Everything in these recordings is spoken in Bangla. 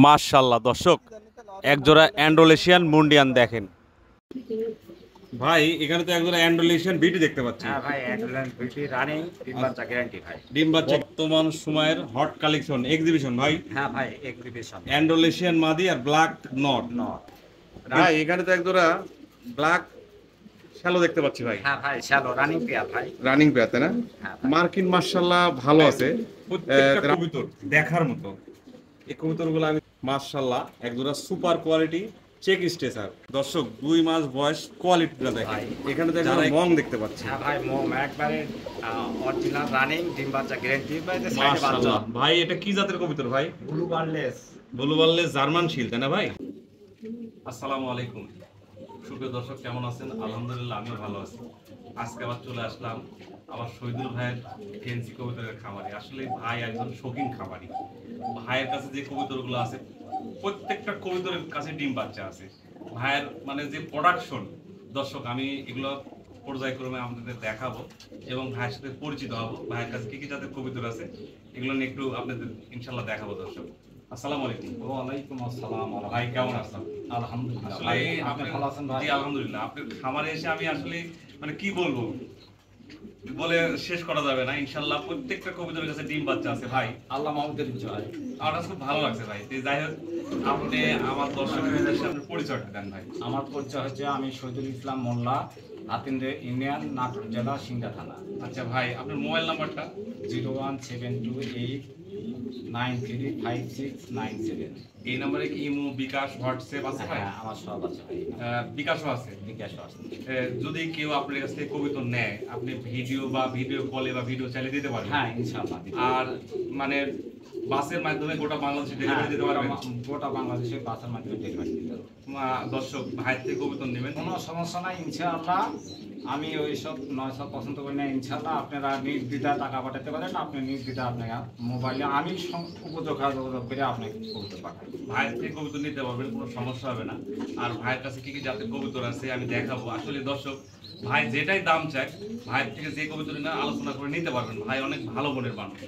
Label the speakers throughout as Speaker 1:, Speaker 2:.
Speaker 1: মাশাআল্লাহ দর্শক, একজোড়া অ্যান্ডোলেশিয়ান মুন্ডিয়ান দেখেন ভাই। এখানে তো একজোড়া অ্যান্ডোলেশিয়ান বিটি দেখতে পাচ্ছি।
Speaker 2: হ্যাঁ ভাই, অ্যাডুল্যান্ড বিউটি রানিং ডিম বাচ্চা গ্যারান্টি ভাই।
Speaker 1: ডিম বাচ্চা বর্তমান সময়ের হট কালেকশন এক্সিবিশন ভাই।
Speaker 2: হ্যাঁ ভাই, এক্সিবিশন
Speaker 1: অ্যান্ডোলেশিয়ান মাদি আর ব্ল্যাক নট।
Speaker 2: নট
Speaker 1: ভাই এখানে তো একজোড়া ব্ল্যাক শ্যালো দেখতে পাচ্ছি ভাই।
Speaker 2: হ্যাঁ ভাই, শ্যালো রানিং পেয়ার ভাই।
Speaker 1: রানিং পেয়ার তাই না?
Speaker 2: হ্যাঁ ভাই।
Speaker 1: মার্কিন মাশাআল্লাহ ভালো আছে, প্রত্যেকটা কবুতর দেখার মতো। এই কবুতরগুলো আমি মাশাআল্লাহ একজোড়া সুপার কোয়ালিটি চেক স্টেসার। দর্শক 2 মাস বয়স, কোয়ালিটিটা দেখেন। এখানে তো যারা মং দেখতে পাচ্ছি।
Speaker 2: হ্যাঁ ভাই, মোম একবারে অরিজিনাল রানিং ডিম বাচ্চা গ্যারান্টি ভাই। সাইডে বাচ্চা
Speaker 1: মাশাআল্লাহ ভাই, এটা কি জাতের কবুতর ভাই?
Speaker 2: ব্লু বার্লেস।
Speaker 1: ব্লু বার্লেস জার্মান শিল তাই না ভাই? আসসালামু আলাইকুম সুপ্রিয় দর্শক, কেমন আছেন? আলহামদুলিল্লাহ আমিও ভালো আছি। আজকে আবার চলে আসলাম আমার শহীদুল ভাইয়ের ফেন্সি কবুতরের খামারে। আসলে ভাই একজন শৌখিন খামারি। ভাইয়ের কাছে যে কবুতরগুলো আছে প্রত্যেকটা কবুতরের কাছে ডিম বাচ্চা আছে। ভাইয়ের মানে যে প্রোডাকশন, দর্শক আমি এগুলো পর্যায়ক্রমে আপনাদের দেখাবো এবং ভাইয়ের সাথে পরিচিত হবো। ভাইয়ের কাছে কি কি জাতের কবুতর আছে এগুলো নিয়ে একটু আপনাদের ইনশাল্লাহ দেখাবো। দর্শক আসসালামু আলাইকুম।
Speaker 2: ওয়ালাইকুম আসসালাম।
Speaker 1: ভাই কেমন আছেন?
Speaker 2: আলহামদুলিল্লাহ
Speaker 1: আসলে
Speaker 2: ভাই, আপনি
Speaker 1: আপনার
Speaker 2: ভালো আছেন ভাই?
Speaker 1: জি আলহামদুলিল্লাহ। আপনার খামারে এসে আমি আসলে মানে কি বলবো, বলে শেষ করা যাবে না। ইনশাআল্লাহ প্রত্যেকটা কবুতরের কাছে ডিম বাচ্চা আছে ভাই।
Speaker 2: আল্লাহ মাহমুদের জয়।
Speaker 1: আমার খুব ভালো লাগছে ভাই। তো যাই হোক, আপনি আমার দর্শকদের সামনে পরিচয়টা দেন ভাই।
Speaker 2: আমার পরিচয় হচ্ছে, আমি শহীদুল ইসলাম মোল্লা, হাতিন্দে ইউনিয়ন, নাটোর জেলা, সিংড়া থানা।
Speaker 1: আচ্ছা ভাই, আপনার মোবাইল নাম্বারটা?
Speaker 2: 01728935697।
Speaker 1: এই নম্বরে কি ইমো, বিকাশ, হোয়াটসঅ্যাপ আছে ভাই?
Speaker 2: হ্যাঁ, আমার সব আছে ভাই।
Speaker 1: বিকাশও আছে।
Speaker 2: বিকাশও আছে।
Speaker 1: যদি কেউ আপনার কাছ থেকে কবুতর নেয়, আপনি ভিডিও কলে বা ভিডিও চাইলে দিতে পারবেন?
Speaker 2: হ্যাঁ ইনশাআল্লাহ।
Speaker 1: আর মানে বাসের মাধ্যমে গোটা বাংলাদেশে ডেলিভারি দিতে পারবেন?
Speaker 2: গোটা বাংলাদেশে বাসের মাধ্যমে ডেলিভারি দিতে পারবো।
Speaker 1: দর্শক ভাইয়ের থেকে কবুতর নেবেন,
Speaker 2: কোনো সমস্যা নাই ইনশাআল্লাহ। আমি ওইসব নয়সব পছন্দ করি না ইনশাআল্লাহ। আপনারা নির্দ্বিধায় টাকা পাঠাতে পারেন। আপনি নির্দ্বিধায় আপনার মোবাইলে আমি যোগাযোগ করে আপনাকে কবুতর পাঠাই।
Speaker 1: ভাইয়ের থেকে কবুতর নিতে পারবেন, কোনো সমস্যা হবে না। আর ভাইয়ের কাছে কি কি জাতের কবুতর আছে আমি দেখাবো। আসলে দর্শক, ভাই যেটাই দাম চায় ভাইয়ের থেকে যে কবুতর না আলোচনা করে নিতে পারবেন। ভাই অনেক ভালো মনের মানুষ।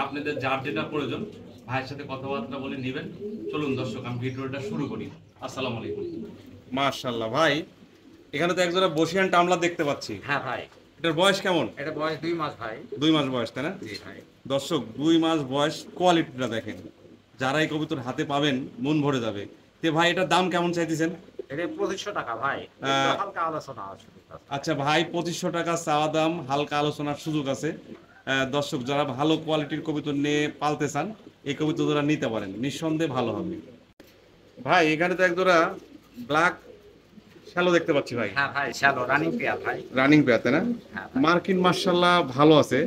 Speaker 1: আপনাদের যার যেটা প্রয়োজন ভাইয়ের সাথে কথাবার্তা বলে নেবেন। চলুন দর্শক, আমি ভিডিওটা শুরু করি। আসসালামু আলাইকুম। মাশাআল্লাহ ভাই, এখানে তো একজোড়া বসিয়ান টামলা দেখতে পাচ্ছি।
Speaker 2: হ্যাঁ ভাই।
Speaker 1: এটার বয়স কেমন?
Speaker 2: এটা বয়স 2 মাস ভাই।
Speaker 1: 2 মাস বয়স তাই না?
Speaker 2: জি ভাই।
Speaker 1: দর্শক 2 মাস বয়স, কোয়ালিটিটা দেখেন। যারা এই কবুতর হাতে পাবেন মন ভরে যাবে। তে ভাই এটার দাম কেমন চাইতেছেন?
Speaker 2: এটা 2500 টাকা ভাই। হালকা আলোচনা আছে।
Speaker 1: আচ্ছা ভাই, 2500 টাকা চাওয়া দাম, হালকা আলোচনার সুযোগ আছে। দর্শক যারা ভালো কোয়ালিটির কবুতর নিয়ে পালতে চান এই কবুতর যারা নিতে পারেন, নিঃসন্দেহে ভালো হবে। ভাই এখানে তো একজোড়া ব্ল্যাক শ্যালো দেখতে পাচ্ছি ভাই।
Speaker 2: হ্যাঁ ভাই, শ্যালো রানিং পেয়ার ভাই।
Speaker 1: রানিং পেয়ার তাই না?
Speaker 2: হ্যাঁ।
Speaker 1: মার্কিন মাশাআল্লাহ ভালো আছে।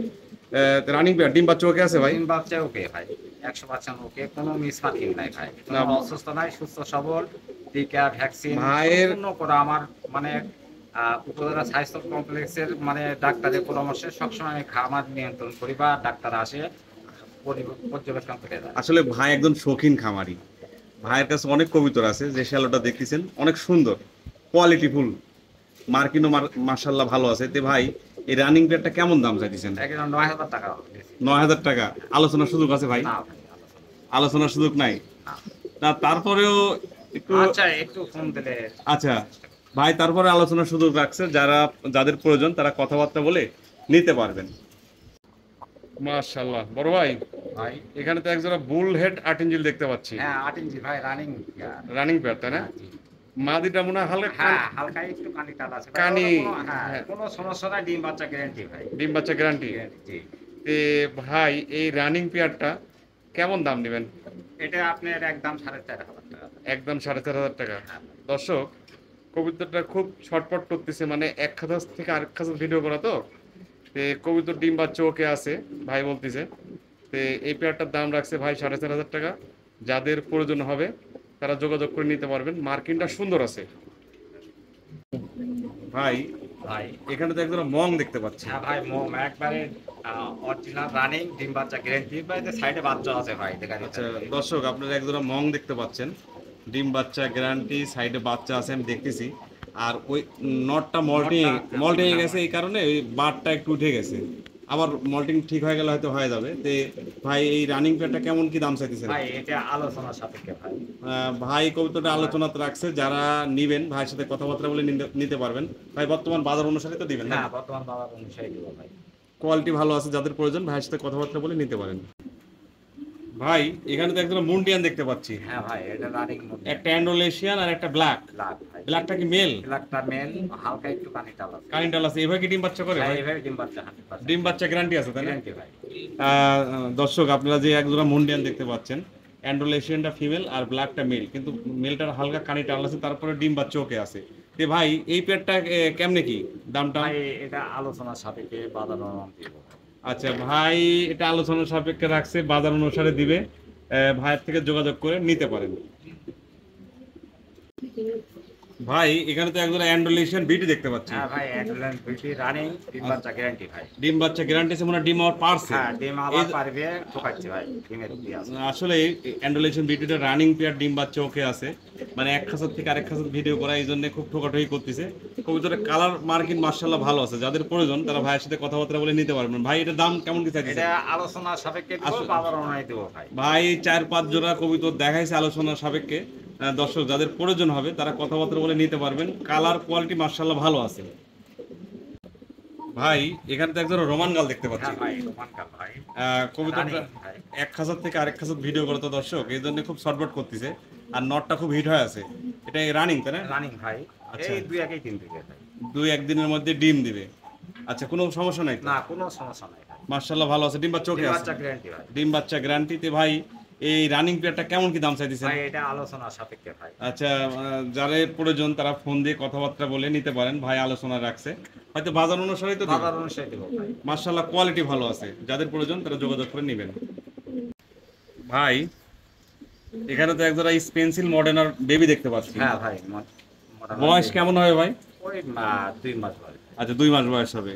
Speaker 1: রানিং পেয়ার, ডিম বাচ্চা ওকে আছে ভাই?
Speaker 2: ডিম বাচ্চা ওকে ভাই, 100% ওকে। কোনো মিস মার্কিং নাই ভাই। কোনো অসুস্থ নাই, সুস্থ সবল। টিকা ভ্যাকসিন
Speaker 1: ভাইয়ের
Speaker 2: সম্পূর্ণ করা আমার মানে উপজেলা স্বাস্থ্য কমপ্লেক্সের মানে ডাক্তারের পরামর্শে সবসময় আমি খামার নিয়ন্ত্রণ করি বা ডাক্তার আসে পর্যবেক্ষণ করে যায়।
Speaker 1: আসলে ভাই একজন শৌখিন খামারি। ভাইয়ের কাছে অনেক কবুতর আছে। যে শ্যালোটা দেখতেছেন অনেক সুন্দর, কোয়ালিটিফুল। মার্কিনও মাশাআল্লাহ ভালো আছে। তে ভাই এই রানিং পেয়ারটা কেমন দাম চাইতেছেন?
Speaker 2: একদম 9000 টাকা।
Speaker 1: 9000 টাকা। আলোচনার সুযোগ আছে ভাই?
Speaker 2: না ভাই,
Speaker 1: আলোচনার সুযোগ নাই না? তারপরেও একটু
Speaker 2: আচ্ছা, একটু ফোন দিলে।
Speaker 1: আচ্ছা ভাই, তারপরে আলোচনার সুযোগ রাখছে। যাদের প্রয়োজন তারা কথাবার্তা বলে নিতে পারবেন। মাশাআল্লাহ বড় ভাই,
Speaker 2: ভাই
Speaker 1: এখানে তো একজোড়া বুল হেড 8 ইঞ্চিল দেখতে পাচ্ছি।
Speaker 2: হ্যাঁ, 8 ইঞ্চি ভাই রানিং।
Speaker 1: রানিং পেয়ার তাই না? মাদিটা মনে হয় হালকা,
Speaker 2: হ্যাঁ হালকা একটু কানি টাল আছে ভাই।
Speaker 1: কানি,
Speaker 2: হ্যাঁ, কোনো সমস্যা নাই। ডিম বাচ্চা গ্যারান্টি ভাই।
Speaker 1: ডিম বাচ্চা গ্যারান্টি।
Speaker 2: জি।
Speaker 1: তে ভাই এই রানিং পেয়ারটা কেমন দাম নেবেন?
Speaker 2: এটা আপনার একদম 4500 টাকা।
Speaker 1: একদম 4500 টাকা। দর্শক কবুতরটা খুব ছটপট করতেছে, মানে এক খাতাস থেকে আরেক খাতাস ভিডিও করা তো। কবুতর ডিম বাচ্চা ওকে আছে ভাই বলতেছে। এই পেয়ারটার দাম রাখছে ভাই 4500 টাকা। যাদের প্রয়োজন হবে তারা যোগাযোগ করে নিতে পারবেন। মার্কিনটা সুন্দর আছে ভাই।
Speaker 2: ভাই
Speaker 1: এখানে তো একদম মং দেখতে পাচ্ছি।
Speaker 2: হ্যাঁ ভাই, মোম একবারে অরিজিনাল রানিং ডিম বাচ্চা গ্যারান্টি ভাই। সাইডে বাচ্চা আছে ভাই, দেখা
Speaker 1: আচ্ছা
Speaker 2: যাচ্ছে।
Speaker 1: দর্শক, আপনারা একদম মং দেখতে পাচ্ছেন, ডিম বাচ্চা গ্যারান্টি, সাইডে বাচ্চা আছে আমি দেখতেছি। আর ওই নটটা মল্টিং গেছে, এই কারণে ওই বারটা একটু উঠে গেছে। আবার মল্টিং ঠিক হয়ে গেলে হয়তো হয়ে যাবে। তে ভাই এই রানিং পেয়ারটা কেমন কি দাম চাইতেছেন?
Speaker 2: ভাই এটা আলোচনার সাপেক্ষে ভাই।
Speaker 1: ভাই কবুতরটা আলোচনাতে রাখছে, যারা নিবেন ভাইয়ের সাথে কথাবার্তা বলে নিতে পারবেন। ভাই বর্তমান বাজার অনুসারে তো দিবেন না?
Speaker 2: হ্যাঁ, বর্তমান বাজার অনুসারে দিব ভাই।
Speaker 1: কোয়ালিটি ভালো আছে, যাদের প্রয়োজন ভাইয়ের সাথে কথাবার্তা বলে নিতে পারেন। ভাই এখানে তো একজন মুন্ডিয়ান দেখতে পাচ্ছি।
Speaker 2: হ্যাঁ ভাই, এটা রানিং
Speaker 1: একটা অ্যান্ডোলেশিয়ান আর একটা ব্ল্যাক।
Speaker 2: ভাই।
Speaker 1: ব্ল্যাকটা কি মেল?
Speaker 2: ব্ল্যাকটা মেল, হালকা একটু কানিটাল আছে।
Speaker 1: কারেন্টাল আছে। এভাবে কি ডিম বাচ্চা করে
Speaker 2: হ্যাঁ,
Speaker 1: ভাই?
Speaker 2: এভাবে ডিম বাচ্চা 100%
Speaker 1: ডিম বাচ্চা গ্যারান্টি আছে তাই না?
Speaker 2: গ্যারান্টি ভাই।
Speaker 1: দর্শক আপনারা যে একজোড়া মুন্ডিয়ান দেখতে পাচ্ছেন, অ্যান্ডোলেশিয়ানটা ফিমেল আর ব্ল্যাকটা মেল, কিন্তু মেলটার হালকা কানিটাল আছে, তারপরে ডিম বাচ্চা ওকে আছে। তে ভাই এই পেয়ারটা কেমনে কি দামটা?
Speaker 2: ভাই এটা আলোচনার সাপেক্ষে বাজার অনুমান দিব।
Speaker 1: আচ্ছা ভাই, এটা আলোচনার সাপেক্ষে রাখছে, বাজার অনুসারে দিবে। ভাইয়ের থেকে যোগাযোগ করে নিতে পারেন। ভাই এখানে তো একজন অ্যান্ডোলেশিয়ান বিটি দেখতে পাচ্ছি।
Speaker 2: হ্যাঁ ভাই, অ্যাডুল্যান্ড বিউটি রানিং, ডিম বাচ্চা গ্যারান্টি ভাই।
Speaker 1: ডিম বাচ্চা গ্যারান্টি আছে, মনে হয় ডিম আবার পারছে।
Speaker 2: হ্যাঁ, ডিম আবার পারবে, ঠোকাচ্ছে ভাই, ডিমের উপরে আছে।
Speaker 1: আসলে অ্যান্ডোলেশন বিউটিটা রানিং পেয়ার, ডিম বাচ্চা ওকে আছে, মানে এক খাসার থেকে আরেক খাসার ভিডিও করা, এই জন্য খুব ঠোকাঠকি করতেছে। কবুতরের কালার মার্কিন মার্শাল্লাহ ভালো আছে, যাদের প্রয়োজন তারা ভাইয়ের সাথে কথাবার্তা বলে নিতে পারবেন। ভাই এটার দাম কেমন কি চাইছে?
Speaker 2: এটা আলোচনার সাপেক্ষে দিব, বাজার অনুযায়ী দিব ভাই।
Speaker 1: ভাই 4-5 জোড়া কবুতর দেখাইছে আলোচনার সাপেক্ষে। দর্শক যাদের প্রয়োজন হবে তারা কথাবার্তা বলে নিতে পারবেন। কালার কোয়ালিটি মার্শাল্লাহ ভালো আছে। ভাই এখানে তো একজন রোমান গাল দেখতে পাচ্ছি।
Speaker 2: হ্যাঁ ভাই, রোমান কাপ ভাই।
Speaker 1: কবুতরটা এক খাসার থেকে আরেক খাসার ভিডিও করে তো দর্শক, এই জন্য খুব শর্টকাট করতেছে, আর নটটা খুব হিট হয়ে আছে। এটা রানিং তাই না?
Speaker 2: রানিং ভাই।
Speaker 1: আচ্ছা।
Speaker 2: এই 2-1 দিন থেকে ভাই।
Speaker 1: 2-1 দিনের মধ্যে ডিম দিবে। আচ্ছা, কোনো সমস্যা নাই তো?
Speaker 2: না, কোনো সমস্যা নাই ভাই।
Speaker 1: মার্শাল্লাহ ভালো আছে, ডিম বাচ্চা ওকে
Speaker 2: ডিম
Speaker 1: আছে।
Speaker 2: বাচ্চা গ্যারান্টি ভাই।
Speaker 1: ডিম বাচ্চা গ্যারান্টিতে। ভাই এই রানিং পেয়ারটা কেমন কি দাম চাইতেছেন?
Speaker 2: ভাই এটা আলোচনার সাপেক্ষে ভাই।
Speaker 1: আচ্ছা, যাদের প্রয়োজন তারা ফোন দিয়ে কথাবার্তা বলে নিতে পারেন, ভাই আলোচনা রাখছে, হয়তো বাজার অনুসারেই তো দিবে।
Speaker 2: বাজার অনুসারে দিব ভাই।
Speaker 1: মার্শাল্লাহ কোয়ালিটি ভালো আছে, যাদের প্রয়োজন তারা যোগাযোগ করে নেবেন। ভাই এখানে তো একজোড়া পেন্সিল মডার্নার বেবি দেখতে পাচ্ছি।
Speaker 2: হ্যাঁ ভাই,
Speaker 1: বয়স কেমন হবে ভাই?
Speaker 2: ওই 2 মাস ভাই।
Speaker 1: আচ্ছা, 2 মাস বয়স হবে।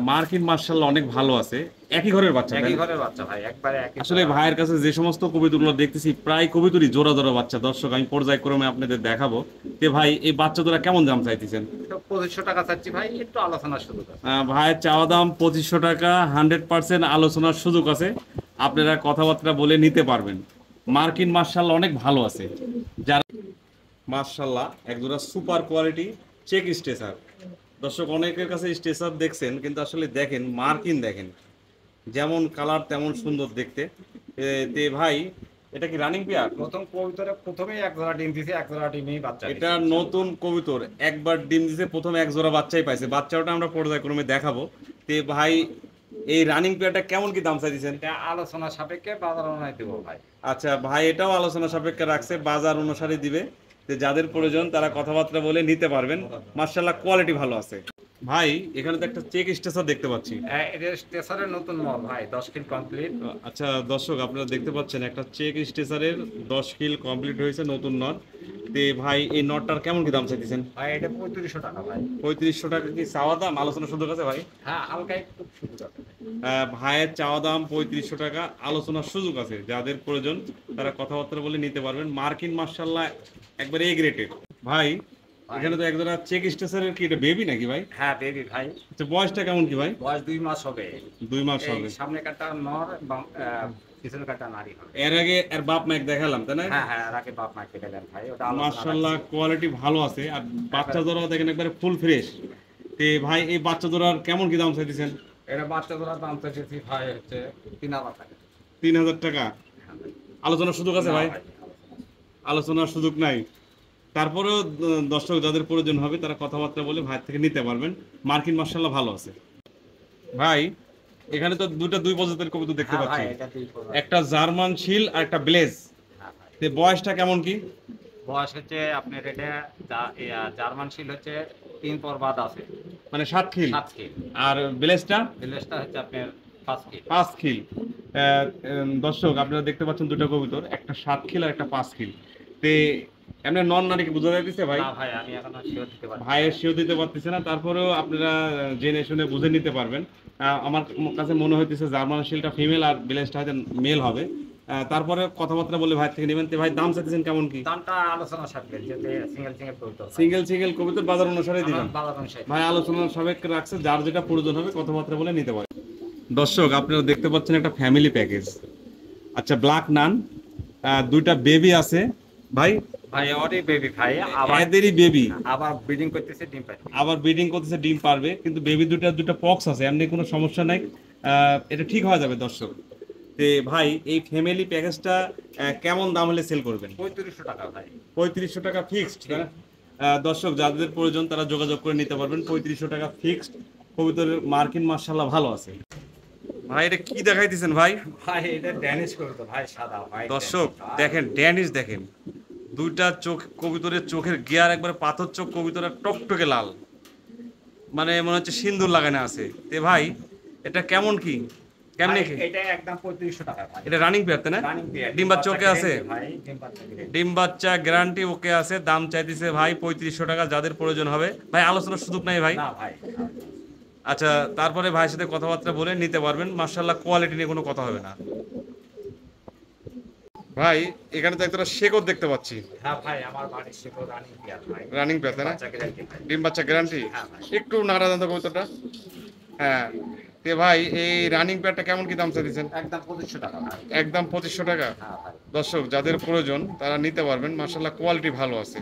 Speaker 1: মার্কিন মার্শাল্লাহ অনেক ভালো আছে, একই ঘরের বাচ্চা তাই
Speaker 2: একই
Speaker 1: না?
Speaker 2: ঘরের বাচ্চা ভাই, একবারে একই।
Speaker 1: আসলে ভাইয়ের কাছে যে সমস্ত কবিতাগুলো দেখতেছি প্রায় কবিতরই জোড়া জোড়া বাচ্চা। দর্শক আমি পর্যায়ক্রমে আপনাদের দেখাবো। তে ভাই এই বাচ্চা জোড়া কেমন দাম চাইতেছেন?
Speaker 2: তো 2500 টাকা চাচ্ছি ভাই, একটু আলোচনার সুযোগ আছে।
Speaker 1: ভাইয়ের চাওয়া দাম 2500 টাকা, 100% আলোচনার সুযোগ আছে, আপনারা কথাবার্তা বলে নিতে পারবেন। মার্কিন মার্শাল্লাহ অনেক ভালো আছে, যারা মার্শাল্লাহ একজোড়া সুপার কোয়ালিটি চেক স্টেসার। দর্শক অনেকের কাছে স্টেসার দেখছেন, কিন্তু আসলে দেখেন মার্কিন, দেখেন যেমন কালার তেমন সুন্দর দেখতে। তে ভাই এটা কি রানিং পেয়ার?
Speaker 2: প্রথম কবিতরে প্রথমেই এক জোড়া ডিম দিছে, এক জোড়া ডিমই বাচ্চা
Speaker 1: এটা
Speaker 2: দিছে।
Speaker 1: নতুন কবুতর, একবার ডিম দিছে, প্রথম এক জোড়া বাচ্চাই পাইছে। বাচ্চাটা আমরা পর্যায়ক্রমে দেখাবো। তে ভাই এই রানিং পেয়ারটা কেমন কি দাম চাইছেন?
Speaker 2: এটা আলোচনার সাপেক্ষে বাজার অনুযায়ী দিব ভাই।
Speaker 1: আচ্ছা ভাই, এটাও আলোচনা সাপেক্ষে রাখছে, বাজার অনুসারে দিবে। যে যাদের প্রয়োজন তারা কথাবার্তা বলে নিতে পারবেন। মার্শাল্লাহ কোয়ালিটি ভালো আছে। ভাই এখানে তো একটা চেক স্টেসার দেখতে পাচ্ছি।
Speaker 2: এটা স্টেশনের নতুন মল ভাই, 10 কিল কমপ্লিট।
Speaker 1: আচ্ছা দর্শক আপনারা দেখতে পাচ্ছেন একটা চেক স্টেসারের 10 কিল কমপ্লিট হয়েছে, নতুন নট। তে ভাই এই নটটার কেমন কি দাম চাইতেছেন?
Speaker 2: ভাই এটা 3500 টাকা ভাই।
Speaker 1: 3500 টাকা কি চাওয়া দাম? আলোচনা সুযোগ আছে ভাই?
Speaker 2: হ্যাঁ, হালকা একটু সুযোগ আছে।
Speaker 1: ভাইয়ের চাওয়া দাম 3500 টাকা, আলোচনার সুযোগ আছে, যাদের প্রয়োজন তারা কথাবার্তা বলে নিতে পারবেন। মার্কিন মার্শাল্লাহ একবারে এ গ্রেডেড। ভাই এখানে তো একজোড়া চেক স্টেসারের কি এটা বেবি নাকি ভাই?
Speaker 2: হ্যাঁ, বেবি ভাই।
Speaker 1: আচ্ছা, বয়সটা কেমন কি ভাই?
Speaker 2: বয়স 2 মাস হবে।
Speaker 1: 2 মাস
Speaker 2: এই
Speaker 1: হবে।
Speaker 2: সামনে কাটা নর এবং পিছনে কাটা নারী হবে।
Speaker 1: এর আগে এর বাপ মাইক দেখালাম তাই না?
Speaker 2: হ্যাঁ হ্যাঁ, রাকে বাপ মা কেটে দেন ভাই, ওটা
Speaker 1: মার্শাল্লাহ কোয়ালিটি ভালো আছে, আর বাচ্চা জোড়াও দেখেন একবারে ফুল ফ্রেশ। তে ভাই এই বাচ্চা জোড়ার কেমন কি দাম চাইতেছেন?
Speaker 2: এটা বাচ্চা জোড়ার দাম চাইছি ভাই হচ্ছে 3000 টাকা।
Speaker 1: 3000 টাকা। আলোচনার সুযোগ আছে ভাই? আলোচনার সুযোগ নাই। তারপরেও দর্শক যাদের প্রয়োজন হবে তারা কথাবার্তা বলে ভাইয়ের থেকে নিতে পারবেন। মার্কিন মার্শাল্লাহ ভালো আছে। ভাই এখানে তো দুই প্রজাতির কবুতর দেখতে
Speaker 2: হ্যাঁ
Speaker 1: পাচ্ছি,
Speaker 2: ভাই, এটা দুই প্রজাতি।
Speaker 1: একটা জার্মান শিল আর একটা ব্লেজ।
Speaker 2: হ্যাঁ ভাই।
Speaker 1: তে বয়সটা কেমন কি?
Speaker 2: বয়স হচ্ছে আপনার এটা জার্মান শিল হচ্ছে 3 পর বাদ আছে,
Speaker 1: মানে 7 খিল।
Speaker 2: 7 কিল।
Speaker 1: আর ব্লেজটা
Speaker 2: ভিলেজটা হচ্ছে আপনার 5 কিল।
Speaker 1: 5 খিল। দর্শক আপনারা দেখতে পাচ্ছেন দুটো কবুতর, একটা 7 খিল আর একটা 5 খিল। তে এমনি নন নারী কি বোঝা যাইতেছে ভাই?
Speaker 2: না ভাই, আমি এখনো শিওর দিতে পারি।
Speaker 1: ভাইয়ের শিও দিতে পারতেছে না, তারপরেও আপনারা জেনে শুনে বুঝে নিতে পারবেন। আমার কাছে মনে হইতেছে জার্মান শিলটা ফিমেল আর ব্লেজটা হয়তো মেল হবে। তারপরে কথাবার্তা বলে ভাই থেকে নেবেন। তে ভাই দাম চাইতেছেন কেমন কি?
Speaker 2: দামটা আলোচনা সাপেক্ষে, যেতে সিঙ্গেল সিঙ্গেল করতে হবে।
Speaker 1: সিঙ্গেল কবুতর বাজার অনুসারে দিবেন।
Speaker 2: বাজার অনুসারে।
Speaker 1: ভাই আলোচনার সাপেক্ষে রাখছে, যার যেটা প্রয়োজন হবে কথাবার্তা বলে নিতে পারে। দর্শক আপনারা দেখতে পাচ্ছেন একটা ফ্যামিলি প্যাকেজ। আচ্ছা, ব্ল্যাক নান, দুইটা বেবি আছে ভাই।
Speaker 2: ভাই ওরই বেবি ভাই, আবার
Speaker 1: এদেরই বেবি,
Speaker 2: আবার ব্রিডিং করতেছে, ডিম পাচ্ছে।
Speaker 1: আবার ব্রিডিং করতেছে, ডিম পারবে, কিন্তু বেবি দুটা পক্স আছে, এমনি কোনো সমস্যা নাই। এটা ঠিক হয়ে যাবে দর্শক। তে ভাই এই ফ্যামিলি প্যাকেজটা কেমন দাম হলে সেল করবেন?
Speaker 2: 3500 টাকা ভাই।
Speaker 1: 3500 টাকা ফিক্সড। দর্শক যাদের প্রয়োজন তারা যোগাযোগ করে নিতে পারবেন। 3500 টাকা ফিক্সড। কবুতরের মার্কিন মাশাআল্লাহ ভালো আছে। ভাই এটা কি দেখাইতেছেন ভাই?
Speaker 2: ভাই এটা ড্যানিশ করতো ভাই, সাদা ভাই।
Speaker 1: দর্শক দেখেন, ড্যানিশ দেখেন, দুইটা চোখ কবুতরের, চোখের গিয়ার একবারে পাথর চোখ, কবুতরের টকটকে লাল, মানে মনে হচ্ছে সিন্দুর লাগানো আছে। তে ভাই এটা কেমন কি, কেমনে কি?
Speaker 2: এটা একদম 3500 টাকা ভাই।
Speaker 1: এটা রানিং পেয়ার তাই না?
Speaker 2: Running pair.
Speaker 1: ডিম বাচ্চা ওকে আছে
Speaker 2: ভাই, ডিম বাচ্চা গ্যারান্টি।
Speaker 1: ডিম বাচ্চা গ্যারান্টি ওকে আছে। দাম চাইতেছে ভাই 3500 টাকা। যাদের প্রয়োজন হবে ভাই, আলোচনার সুযোগ নাই ভাই?
Speaker 2: না ভাই।
Speaker 1: আচ্ছা, তারপরে ভাইয়ের সাথে কথাবার্তা বলে নিতে পারবেন। মাশাআল্লাহ কোয়ালিটি নিয়ে কোনো কথা হবে না। ভাই এখানে তো একটা শেকড় দেখতে পাচ্ছি।
Speaker 2: হ্যাঁ ভাই, আমার বাড়ির শেকড় রানিং পেয়ার ভাই।
Speaker 1: রানিং পেয়ার তাই না?
Speaker 2: বাচ্চা গ্যারান্টি ভাই।
Speaker 1: ডিম বাচ্চা গ্যারান্টি।
Speaker 2: হ্যাঁ ভাই।
Speaker 1: একটু নাড়া দেন তো কবুতরটা। হ্যাঁ, তে ভাই এই রানিং পেয়ারটা কেমন কি দাম চাইছেন?
Speaker 2: একদম 2500 টাকা ভাই।
Speaker 1: একদম 2500 টাকা।
Speaker 2: হ্যাঁ ভাই।
Speaker 1: দর্শক যাদের প্রয়োজন তারা নিতে পারবেন। মাশাআল্লাহ কোয়ালিটি ভালো আছে।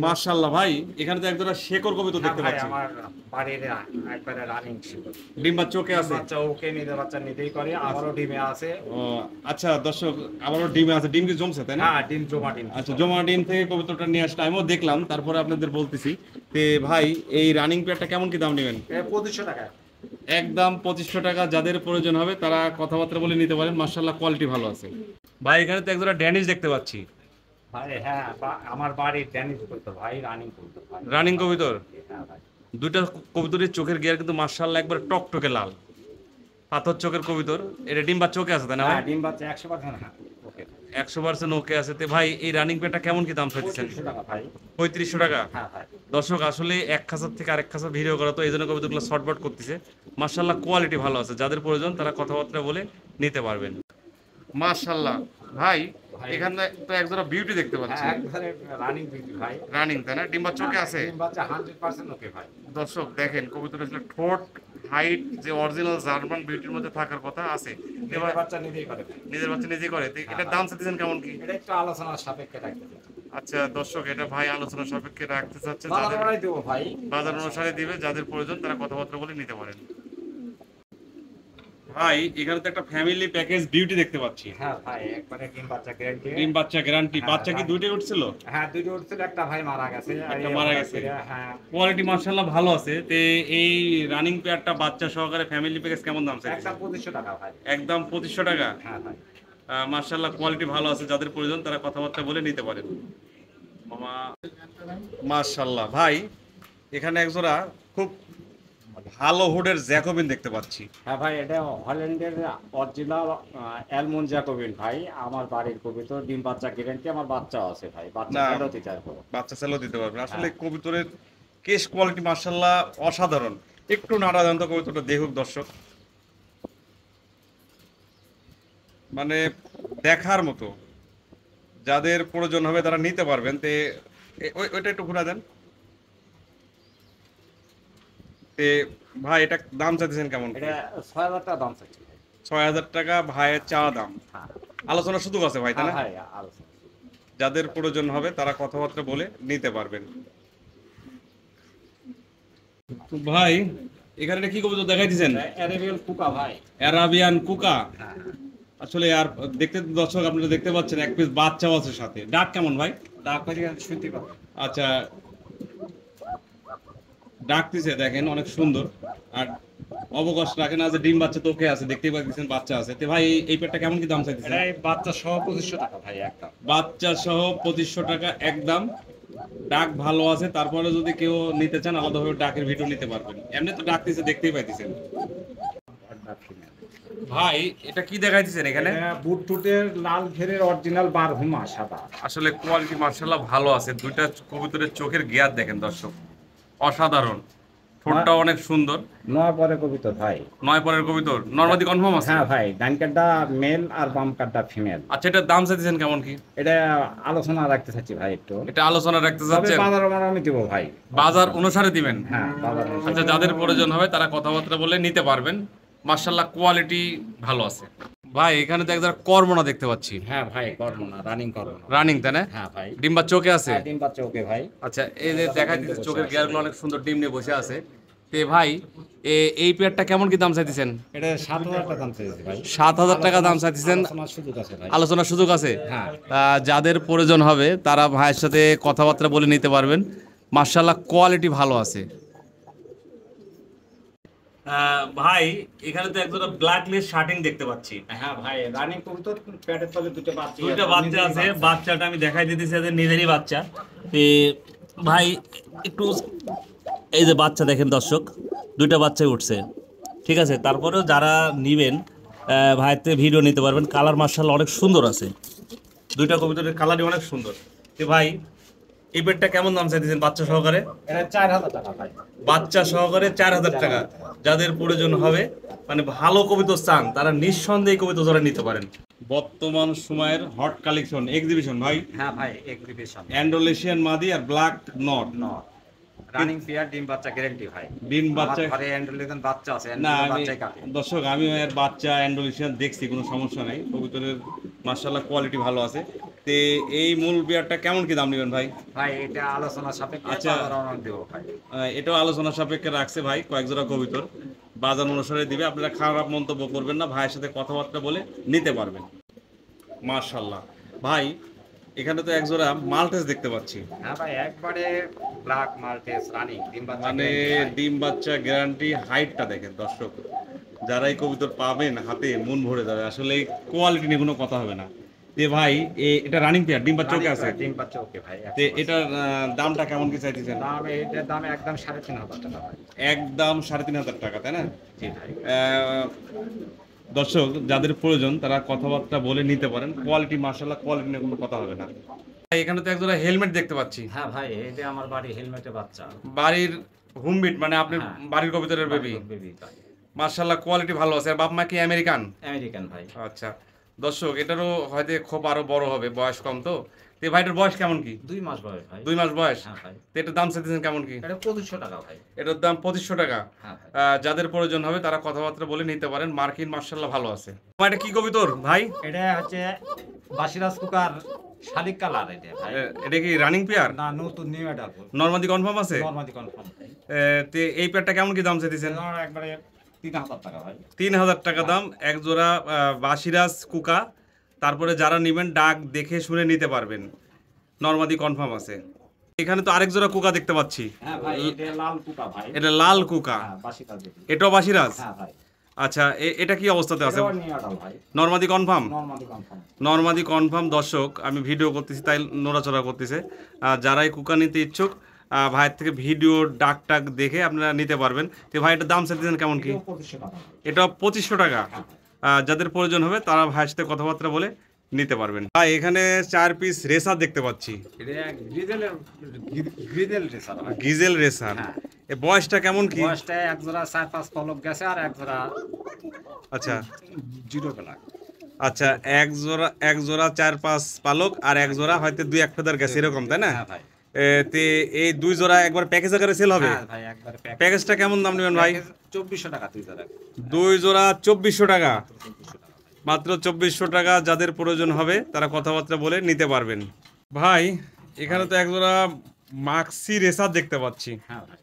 Speaker 1: মাশাআল্লাহ ভাই, এখানে তো একদম শেকড় কবুতর দেখতে
Speaker 2: ভাই,
Speaker 1: পাচ্ছি।
Speaker 2: আমার বাড়ির একবারে রানিং শেকড়।
Speaker 1: ডিম বাচ্চা ওকে আছে?
Speaker 2: বাচ্চা ওকে, নিজে বাচ্চা নিতেই করে, আমারও ডিমে আছে।
Speaker 1: ও আচ্ছা দর্শক, আমারও ডিমে আছে। ডিম কি জমছে তাই না?
Speaker 2: হ্যাঁ, ডিম জমা ডিম।
Speaker 1: আচ্ছা, জমা ডিম থেকে কবুতরটা নিয়ে আসলে আমিও দেখলাম, তারপরে আপনাদের বলতেছি। তে ভাই এই রানিং পেয়ারটা কেমন কি দাম নেবেন?
Speaker 2: 2500 টাকা।
Speaker 1: একদম 2500 টাকা। যাদের প্রয়োজন হবে তারা কথাবার্তা বলে নিতে পারেন। মাশাআল্লাহ কোয়ালিটি ভালো আছে। ভাই এখানে তো একজোড়া ড্যানিশ দেখতে পাচ্ছি
Speaker 2: ভাই হ্যাঁ, আমার বাড়ির ড্যানিশ করতো ভাই, রানিং করতো ভাই।
Speaker 1: রানিং কবুতর।
Speaker 2: হ্যাঁ ভাই।
Speaker 1: দুইটা কবুতরের চোখের গিয়ার কিন্তু মাশাআল্লাহ একবার টকটকে লাল, পাথর চোখের কবুতর। এটা ডিম বাচ্চা ওকে আছে তাই না ভাই?
Speaker 2: হ্যাঁ, ডিম বাচ্চা 100%। হ্যাঁ ওকে।
Speaker 1: 100% ওকে আছে। তে ভাই এই রানিং পেয়ারটা কেমন কি দাম চাইছেন?
Speaker 2: 2500 টাকা ভাই।
Speaker 1: 3500 টাকা।
Speaker 2: হ্যাঁ ভাই।
Speaker 1: দর্শক আসলে এক খাঁচার থেকে আরেক খাঁচা ভিডিও করা, তো এই জন্য কবুতরগুলো শর্টবাট করতেছে। মাশাআল্লাহ কোয়ালিটি ভালো আছে। যাদের প্রয়োজন তারা কথাবার্তা বলে নিতে পারবেন। মাশাআল্লাহ ভাই, এখানে তো একজোড়া বিউটি দেখতে পাচ্ছি।
Speaker 2: হ্যাঁ, একবারে রানিং বিউটি ভাই।
Speaker 1: রানিং তাই না? ডিম বাচ্চা ওকে আছে?
Speaker 2: ডিম বাচ্চা 100% ওকে ভাই।
Speaker 1: দর্শক দেখেন কবুতর আসলে ঠোঁট হাইট যে অরিজিনাল জার্মান বিউটির মধ্যে থাকার কথা আছে।
Speaker 2: নিজের বাচ্চা নিজেই করে ভাই।
Speaker 1: নিজের বাচ্চা নিজে করে। তো এটার দাম চাচ্ছেন কেমন কি?
Speaker 2: এটা একটু আলোচনার সাপেক্ষে রাখতে চাই।
Speaker 1: আচ্ছা দর্শক, এটা ভাই আলোচনা সাপেক্ষে রাখতে চাচ্ছে।
Speaker 2: বাজার
Speaker 1: যাদের
Speaker 2: অনুযায়ী দেবো ভাই।
Speaker 1: বাজার অনুসারে দিবে, যাদের প্রয়োজন তারা কথাবার্তা বলে নিতে পারেন। ভাই এখানে তো একটা ফ্যামিলি প্যাকেজ বিউটি দেখতে পাচ্ছি।
Speaker 2: হ্যাঁ ভাই, একবারে ডিম বাচ্চা গ্যারান্টি।
Speaker 1: ডিম বাচ্চা গ্যারান্টি।
Speaker 2: হ্যাঁ,
Speaker 1: বাচ্চা কি দুইটাই উঠছিল?
Speaker 2: হ্যাঁ, দুটো উঠছিল, একটা ভাই মারা গেছে। আর
Speaker 1: একটা
Speaker 2: এই
Speaker 1: মারা
Speaker 2: অবস্থা
Speaker 1: গেছে।
Speaker 2: ছিল, হ্যাঁ।
Speaker 1: কোয়ালিটি মাশাআল্লাহ ভালো আছে। তে এই রানিং পেয়ারটা বাচ্চা সহকারে ফ্যামিলি প্যাকেজ কেমন দাম চাইছেন?
Speaker 2: একদম 2500 টাকা ভাই।
Speaker 1: একদম 2500 টাকা।
Speaker 2: হ্যাঁ ভাই।
Speaker 1: মাশাআল্লাহ কোয়ালিটি ভালো আছে। যাদের প্রয়োজন তারা কথাবার্তা বলে নিতে পারেন। মামা মাশাআল্লাহ ভাই, এখানে একজোড়া খুব ভালো হুডের জ্যাকোবিন দেখতে পাচ্ছি।
Speaker 2: হ্যাঁ ভাই, এটা হল্যান্ডের অরিজিনাল অ্যালমন্ড জ্যাকোবিন ভাই। আমার বাড়ির কবিতর, ডিম বাচ্চা গ্যারান্টি। আমার বাচ্চা আছে ভাই, বাচ্চা
Speaker 1: না।
Speaker 2: ফেরত দিতে পারবো।
Speaker 1: বাচ্চা ছেলেও দিতে পারবেন। আসলে
Speaker 2: হ্যাঁ।
Speaker 1: কবুতরের কেশ কোয়ালিটি মাশাআল্লাহ অসাধারণ। একটু নাড়া দেন তো কবুতরটা দেখুক দর্শক, মানে দেখার মতো। যাদের প্রয়োজন হবে তারা নিতে পারবেন। তে ওইটা একটু ঘুরা দেন। তে ভাই এটা দাম চাইতেছেন কেমন?
Speaker 2: এটা 6000 টাকা দাম চাচ্ছি ভাই।
Speaker 1: 6000 টাকা ভাইয়ের চাওয়া দাম।
Speaker 2: হ্যাঁ।
Speaker 1: আলোচনার সুযোগ আছে ভাই তাই
Speaker 2: হ্যাঁ
Speaker 1: না?
Speaker 2: ভাই, আলোচনা।
Speaker 1: যাদের প্রয়োজন হবে তারা কথাবার্তা বলে নিতে পারবেন। তো ভাই এখানে একটা কি কবুতর দেখাইতেছেন?
Speaker 2: অ্যারাবিয়ান কুকা ভাই।
Speaker 1: অ্যারাবিয়ান কুকা।
Speaker 2: হ্যাঁ।
Speaker 1: আসলে আর দেখতে দর্শক আপনারা দেখতে পাচ্ছেন এক পিস বাচ্চাও আছে সাথে। ডাক কেমন ভাই?
Speaker 2: ডাক ভাই শুনতে পাবো।
Speaker 1: আচ্ছা, ডাকতেছে দেখেন অনেক সুন্দর। আর অবকাশ রাখে না যে ডিম বাচ্চা তোকে আছে, দেখতেই পাচ্ছেন বাচ্চা আছে। তো ভাই এই পেটটা কেমন কি দাম চাইতেছেন?
Speaker 2: এটা এই বাচ্চা সহ 2500 টাকা ভাই একদম।
Speaker 1: বাচ্চা সহ 2500 টাকা একদম। ডাক ভালো আছে, তারপরে যদি কেউ নিতে চান আলাদাভাবে ডাকের ভিডিও নিতে পারবেন। এমনি তো ডাকতেছে, দেখতেই পাইতেছেন। ভাই এটা কি দেখাইতেছেন এখানে?
Speaker 2: বুট টুটের লাল ঘেরের অরিজিনাল বারহুমা সাদা।
Speaker 1: আসলে কোয়ালিটি মার্শাল্লাহ ভালো আছে। দুইটা কবুতরের চোখের গিয়ার দেখেন দর্শক, অসাধারণ। ঠোঁটটা অনেক সুন্দর।
Speaker 2: 9 পরে কবিতর ভাই।
Speaker 1: 9 পরের কবিতর, নরমাদি কনফার্ম আছে?
Speaker 2: হ্যাঁ ভাই, ডান কার্ডটা মেল আর বাম কার্ডটা ফিমেল।
Speaker 1: আচ্ছা, এটার দাম চাইতেছেন কেমন কি?
Speaker 2: এটা আলোচনা রাখতে চাচ্ছি ভাই একটু।
Speaker 1: এটা আলোচনা রাখতে
Speaker 2: তবে
Speaker 1: চাচ্ছেন?
Speaker 2: বাজার আমি দিব ভাই।
Speaker 1: বাজার অনুসারে দিবেন?
Speaker 2: হ্যাঁ, বাজার অনুসারে।
Speaker 1: আচ্ছা, যাদের প্রয়োজন হবে তারা কথাবার্তা বলে নিতে পারবেন। মাশাআল্লাহ, কোয়ালিটি ভালো আছে। ভাই এখানে তো একদম কর্মনা দেখতে পাচ্ছি।
Speaker 2: হ্যাঁ ভাই, করবো না, রানিং করবো না।
Speaker 1: রানিং, তাই না?
Speaker 2: হ্যাঁ ভাই।
Speaker 1: ডিম্বা চোখে আছে?
Speaker 2: হ্যাঁ, ডিম বাচ্চা ওকে ভাই।
Speaker 1: আচ্ছা, এই যে দেখা দিচ্ছে চোখের গিয়ারগুলো অনেক সুন্দর, ডিম নিয়ে বসে আছে। তে ভাই এই পেয়ারটা কেমন কি দাম চাইতেছেন?
Speaker 2: এটা 7,000 টাকা দাম চাইছি ভাই।
Speaker 1: 7,000 টাকা দাম চাইতেছেন?
Speaker 2: আলোচনার সুযোগ আছে ভাই।
Speaker 1: আলোচনার সুযোগ আছে?
Speaker 2: হ্যাঁ।
Speaker 1: যাদের প্রয়োজন হবে তারা ভাইয়ের সাথে কথাবার্তা বলে নিতে পারবেন। মাশাআল্লাহ, কোয়ালিটি ভালো আছে। ভাই এখানে তো একজোড়া ব্ল্যাক লেস শার্টিং দেখতে পাচ্ছি।
Speaker 2: হ্যাঁ ভাই, রানিং কবুতর, পেটের তলে দুটো বাচ্চা।
Speaker 1: দুইটা বাচ্চা আছে, বাচ্চাটা আমি দেখাই দিতেছি, এদের নিজেরই বাচ্চা। ভাই একটু এই যে বাচ্চা দেখেন দর্শক, দুইটা বাচ্চাই উঠছে, ঠিক আছে। তারপরেও যারা নিবেন ভাইয়ের থেকে ভিডিও নিতে পারবেন। কালার মার্শাল অনেক সুন্দর আছে, দুইটা কবুতরের কালারই অনেক সুন্দর। ভাই এই বেডটা কেমন দাম চাইতেছেন বাচ্চা সহকারে?
Speaker 2: এটা 4,000 টাকা ভাই।
Speaker 1: বাচ্চা সহকারে 4,000 টাকা। যাদের প্রয়োজন হবে, মানে ভালো কবুতর চান, তারা নিঃসন্দেহে কবুতর জোড়া নিতে পারেন। বর্তমান সময়ের হট কালেকশন এক্সিবিশন ভাই।
Speaker 2: হ্যাঁ ভাই, এক্সিবিশন।
Speaker 1: অ্যান্ডোলেশিয়ান মাদি আর ব্ল্যাক নট।
Speaker 2: রানিং পেয়ার, ডিম বাচ্চা গ্যারান্টি ভাই।
Speaker 1: ডিম বাচ্চা?
Speaker 2: আমার ঘরে অ্যান্ড্রোলিয়ান বাচ্চা আছে,
Speaker 1: না,
Speaker 2: অ্যান্ড্রোলিয়ান
Speaker 1: আমি
Speaker 2: বাচ্চাই কাটে।
Speaker 1: দর্শক, আমি এর বাচ্চা অ্যান্ডোলেশিয়ান দেখছি, কোনো সমস্যা নাই। কবুতরের মাশাআল্লাহ কোয়ালিটি ভালো আছে। তে এই মূল বিয়ারটা কেমন কি দাম নেবেন ভাই?
Speaker 2: ভাই এটা আলোচনা সাপেক্ষে
Speaker 1: আচ্ছা।
Speaker 2: বাজার দেব ভাই।
Speaker 1: এটাও আলোচনা সাপেক্ষে রাখছে ভাই, কয়েক জোড়া কবুতর বাজার অনুসারে দিবে। আপনারা খারাপ মন্তব্য করবেন না, ভাইয়ের সাথে কথাবার্তা বলে নিতে পারবেন। মাশাআল্লাহ ভাই, এখানে তো এক জোড়া মাল্টেস দেখতে পাচ্ছি।
Speaker 2: হ্যাঁ ভাই, একবারে ব্ল্যাক মাল্টেস রানিং, ডিম বাচ্চা
Speaker 1: মানে ডিম বাচ্চা গ্যারান্টি। হাইটটা দেখেন দর্শক, যারা এই কবুতর পাবেন হাতে মন ভরে যাবে। আসলে এই কোয়ালিটি নিয়ে কোনো কথা হবে না। তে ভাই এটা রানিং পেয়ার, ডিম বাচ্চা ওকে আছে?
Speaker 2: ডিম বাচ্চা ওকে ভাই।
Speaker 1: তে এটার দামটা কেমন কি চাইতেছেন?
Speaker 2: দাম, এটার দাম একদম 3,500 টাকা ভাই।
Speaker 1: একদম 3,500 টাকা, তাই না?
Speaker 2: জি ভাই।
Speaker 1: দর্শক, যাদের প্রয়োজন তারা কথাবার্তা বলে নিতে পারেন। কোয়ালিটি মাশাআল্লাহ, কোয়ালিটি নিয়ে কোনো কথা হবে না। এখানে তো একজোড়া হেলমেট দেখতে পাচ্ছি।
Speaker 2: হ্যাঁ ভাই, এটা আমার বাড়ি হেলমেটের বাচ্চা।
Speaker 1: বাড়ির হুমবিট, মানে আপনার
Speaker 2: হ্যাঁ।
Speaker 1: বাড়ির কবুতরের বেবি।
Speaker 2: বেবি ভাই।
Speaker 1: মাশাআল্লাহ, কোয়ালিটি ভালো আছে। আর বাপ মা কি আমেরিকান?
Speaker 2: আমেরিকান ভাই।
Speaker 1: আচ্ছা দর্শক, এটারও হয়তো খুব আরো বড় হবে, বয়স কম তো। তো ভাইটার বয়স কেমন কি?
Speaker 2: 2 মাস বয়স ভাই।
Speaker 1: 2 মাস বয়স?
Speaker 2: হ্যাঁ ভাই।
Speaker 1: তো এটার দাম চাইতেছেন কেমন কি?
Speaker 2: এটা 2,500 টাকা ভাই।
Speaker 1: এটার দাম 2,500 টাকা।
Speaker 2: হ্যাঁ ভাই।
Speaker 1: যাদের প্রয়োজন হবে তারা কথাবার্তা বলে নিতে পারেন। মার্কিন মাশাআল্লাহ ভালো আছে। এটা কি কবুতর ভাই?
Speaker 2: এটা হচ্ছে বাসিরাজ কুকার শালিক কালার। এটা ভাই,
Speaker 1: এটা কি রানিং পেয়ার?
Speaker 2: না, নতুন নিউ এটা
Speaker 1: নরমাদি কনফার্ম আছে?
Speaker 2: নরমালি কনফার্ম ভাই।
Speaker 1: তে এই পেয়ারটা কেমন কি দাম চাইতেছেন?
Speaker 2: এটা একবারে 3,000 টাকা ভাই।
Speaker 1: 3,000 টাকা দাম। এক জোড়া বাসিরাজ কুকা। তারপরে যারা নেবেন ডাক দেখে শুনে নিতে পারবেন। নরমাদি কনফার্ম আছে। এখানে তো আরেক জোড়া কুকা দেখতে পাচ্ছি।
Speaker 2: হ্যাঁ ভাই, এটা লাল কুকা ভাই।
Speaker 1: এটা লাল কুকা?
Speaker 2: হ্যাঁ, বাসিরাজ বেবি।
Speaker 1: এটাও বাসিরাজ?
Speaker 2: হ্যাঁ ভাই।
Speaker 1: আচ্ছা, এটা কি অবস্থাতে আছে?
Speaker 2: এটাও নিউ অ্যাডাল্ট ভাই।
Speaker 1: Normally confirm?
Speaker 2: Normally confirm.
Speaker 1: Normally confirm. দর্শক, আমি ভিডিও করতেছি তাই নড়াচড়া করতেছে। যারাই কুকা নিতে ইচ্ছুক ভাইয়ের থেকে ভিডিও ডাক টাক দেখে আপনারা নিতে পারবেন। তো ভাই এটার দাম চাইতেছেন কেমন কি?
Speaker 2: এটাও 2,500 টাকা।
Speaker 1: এটা 2,500 টাকা। যাদের প্রয়োজন হবে তারা ভাইয়ের সাথে কথাবার্তা বলে নিতে পারবেন। ভাই এখানে 4 পিস রেসার দেখতে পাচ্ছি।
Speaker 2: এটা গ্রিজেল রেসার ভাই।
Speaker 1: গিজেল রেসার।
Speaker 2: হ্যাঁ।
Speaker 1: এই বয়সটা কেমন কি?
Speaker 2: বয়সটা এক জোড়া 4-5 পলক গেছে, আর এক জোড়া
Speaker 1: আচ্ছা
Speaker 2: 0 ব্ল্যাক।
Speaker 1: আচ্ছা, এক জোড়া 4-5 পালক, আর এক জোড়া হয়তো 2-1 ফেদার গেছে, এরকম তাই না?
Speaker 2: হ্যাঁ ভাই।
Speaker 1: তে এই 2 জোড়া একবার প্যাকেজ আকারে সেল হবে?
Speaker 2: হ্যাঁ ভাই, একবারে
Speaker 1: প্যাকেজটা কেমন দাম নেবেন ভাই?
Speaker 2: 2,400 টাকা 2 জোড়া।
Speaker 1: 2 জোড়া 2,400 টাকা।
Speaker 2: 2,400 টাকা ভাই।
Speaker 1: মাত্র 2,400 টাকা। যাদের প্রয়োজন হবে তারা কথাবার্তা বলে নিতে পারবেন। ভাই এখানে তো এক জোড়া মাক্সি রেসার দেখতে পাচ্ছি।
Speaker 2: হ্যাঁ ভাই।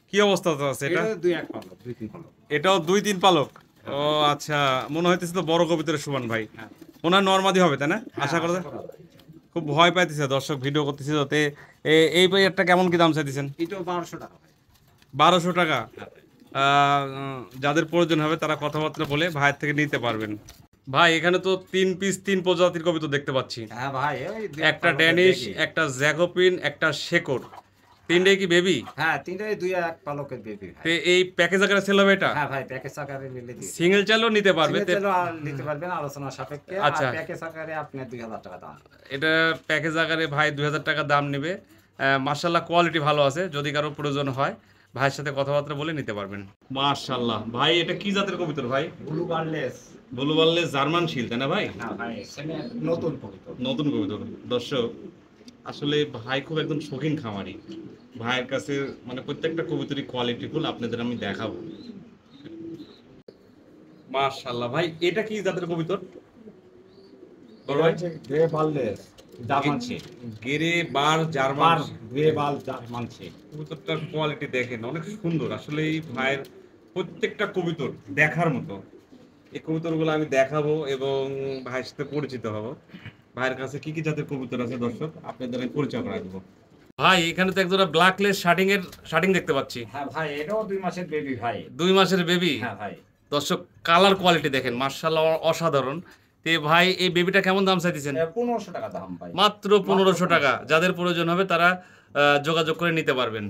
Speaker 1: কি অবস্থাতে আছে এটা?
Speaker 2: এটা 2-1 পলক, 2-3 পলক।
Speaker 1: এটাও 2-3 পালক? ও আচ্ছা, মনে হইতেছে তো বড় কবিতরের সুমান ভাই।
Speaker 2: হ্যাঁ।
Speaker 1: ওনার নরমাদি হবে তাই না?
Speaker 2: হ্যাঁ,
Speaker 1: আশা করা যায়।
Speaker 2: যায়।
Speaker 1: খুব ভয় পাইতেছে দর্শক, ভিডিও করতেছি যাতে। এই পেয়ারটা কেমন কি দাম চাইতেছেন?
Speaker 2: এটাও 1,200 টাকা ভাই।
Speaker 1: 1,200 টাকা।
Speaker 2: হ্যাঁ ভাই।
Speaker 1: যাদের প্রয়োজন হবে তারা কথাবার্তা বলে ভাইয়ের থেকে নিতে পারবেন। ভাই এখানে তো 3 পিস 3 প্রজাতির কবিতর দেখতে পাচ্ছি।
Speaker 2: হ্যাঁ ভাই, ওই
Speaker 1: একটা ড্যানিশ, একটা জ্যাকোপিন, একটা শেকর। তিনটাই কি বেবি?
Speaker 2: হ্যাঁ, তিনটাই 2-1 পালকের বেবি ভাই।
Speaker 1: তে এই প্যাকেজ আকারে সেল হবে এটা?
Speaker 2: হ্যাঁ ভাই, প্যাকেজ আকারে নিলে দিই।
Speaker 1: সিঙ্গেল চাইলেও নিতে পারবে?
Speaker 2: চলো আর নিতে পারবেন আলোচনা সাপেক্ষে। আর
Speaker 1: আচ্ছা।
Speaker 2: প্যাকেজ আকারে আপনি 2,000 টাকা দাম।
Speaker 1: এটা প্যাকেজ আকারে ভাই 2,000 টাকা দাম নেবে। মাশাআল্লাহ কোয়ালিটি ভালো আছে। যদি কারো প্রয়োজন হয় ভাইয়ের সাথে কথাবার্তা বলে নিতে পারবেন। মাশাআল্লাহ ভাই, এটা কি জাতের কবুতর ভাই?
Speaker 2: ব্লু বার্লেস।
Speaker 1: ব্লু বার্লেস জার্মান শিল, তাই না ভাই?
Speaker 2: হ্যাঁ ভাই, নতুন কবুতর।
Speaker 1: নতুন কবুতর। দর্শক, আসলে ভাই খুব একদম শৌখিন খামারি। ভাইয়ের কাছে মানে প্রত্যেকটা কবুতরই কোয়ালিটিফুল, আপনাদের আমি দেখাবো। মাশাআল্লাহ ভাই, এটা কি জাতের কবুতর? বড় ভাই,
Speaker 2: গ্রে বার্লেস জার্মান শিল।
Speaker 1: গেরে বার জার্মান।
Speaker 2: গ্রে বাল জার্মান শিল।
Speaker 1: কবুতরটার কোয়ালিটি দেখেন, অনেক সুন্দর। আসলে এই ভাইয়ের প্রত্যেকটা কবুতর দেখার মতো। এই কবুতরগুলো আমি দেখাবো এবং ভাইয়ের সাথে পরিচিত হব। ভাইয়ের কাছে কি কি জাতের কবুতর আছে দর্শক আপনাদের আমি পরিচয় করে দেবো। ভাই, এখানে তো একজোড়া ব্ল্যাকলেস শার্টিং দেখতে পাচ্ছি।
Speaker 2: হ্যাঁ ভাই, এটাও 2 মাসের বেবি ভাই।
Speaker 1: 2 মাসের বেবি।
Speaker 2: হ্যাঁ ভাই।
Speaker 1: দর্শক, কালার কোয়ালিটি দেখেন, মার্শাল্লাহ অসাধারণ। তে ভাই, এই বেবিটা কেমন দাম চাইতেছেন?
Speaker 2: 1500 টাকা দাম ভাই।
Speaker 1: মাত্র 1500 টাকা। যাদের প্রয়োজন হবে তারা যোগাযোগ করে নিতে পারবেন।